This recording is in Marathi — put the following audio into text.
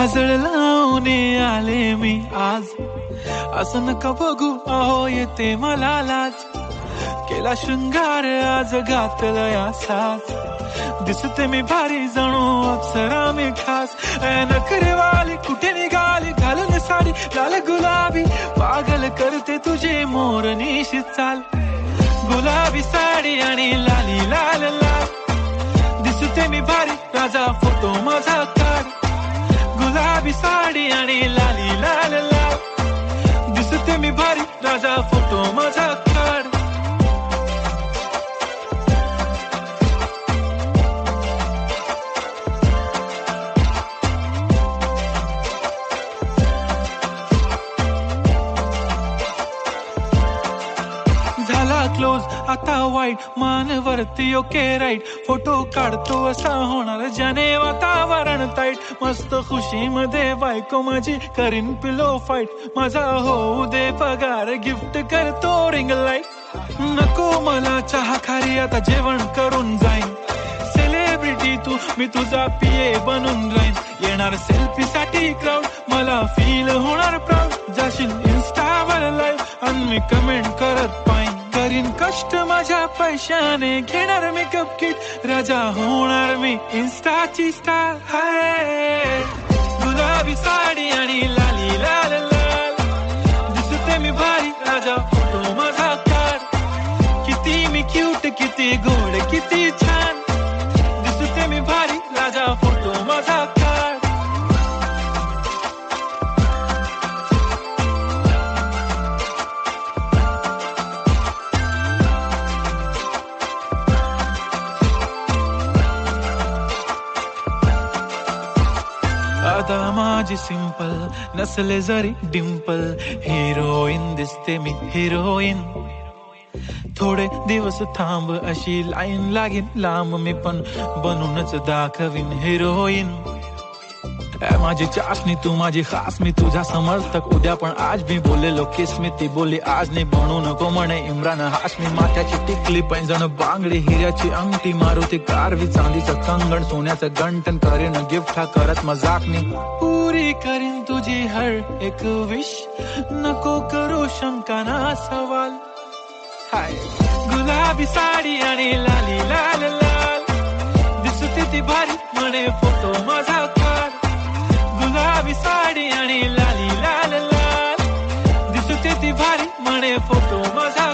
काजळ लावून आले मी आज, असं नका बघू अहो येते मला लाज. केला शृंगार आज घातला या साज, दिसते मी भारी जणू अप्सरा मी खास. नखरेवाली कुठे निघाली घालून साडी लाल गुलाबी, पागल करते तुझे मोरनीशी चाल. गुलाबी साडी आणि लाली लाल लाल, दिसते मी भारी राजा फोटो माझा काढ. गुलाबी साडी आणि लाली लाल लाल, दिसते मी भारी राजा फोटो माझा काढ. झाला क्लोज आता वाईट, मानवरती ओके राईट. फोटो काढतो असा होणार ज्याने वातावरण ताईट. मस्त खुशी मध्ये बायको माझी करीन पिलो फाईट. माझा होऊ दे पगार गिफ्ट करतो रिंग लाईट. नको मला चहा खारी आता जेवण करून जाईन. सेलिब्रिटी तू मी तुझा पिये बनून राहीन. येणार सेल्फी साठी क्राऊड मला फील होणार प्राऊड. जाशील इन्स्टावर लाईव्ह आणि मी कमेंट करत पाहिन. करीन कष्ट माझ्या पैशाने घेणार मेकअप किट. राजा होणार मी इन्स्टाची स्टार. हाय गुलाबी साडी आणि लाली लाल लाल, दिसते मी भारी राजा फोटो माझा काढ. किती मी क्यूट किती गोड किती छान, दिसते मी भारी राजा फोटो माझा काढ. आता माझी सिंपल नसले जरी डिंपल, हिरोईन दिसते मी हिरोईन. थोडे दिवस थांब अशी लाईन लागेल लांब, मी पण बनूनच दाखवीन हिरोईन. माझी चाशनी तू माझी खास, मी तुझा समर्थक उद्या पण आज. मी बोलेलो किस मी ती बोली आज नाही. बनू नको म्हणे इम्रान हाशमी. माथ्याची टिकली पैंजण बांगडी हिऱ्याची अंगठी, मारुती कारवी चांदीचं कंगण सोन्याचं गंटन. करीन गिफ्ट हा करत मजाकनी, पुरी करीन तुझी हर एक विश. नको करू शंका ना सवाल. हाय गुलाबी साडी आणि लाली लाल लाल, दिसते ती भारी म्हणे फोटो माझा काढ. गुलाबी साडी आणि लाली लाल लाल, दिसते ती भारी म्हणे फोटो माझा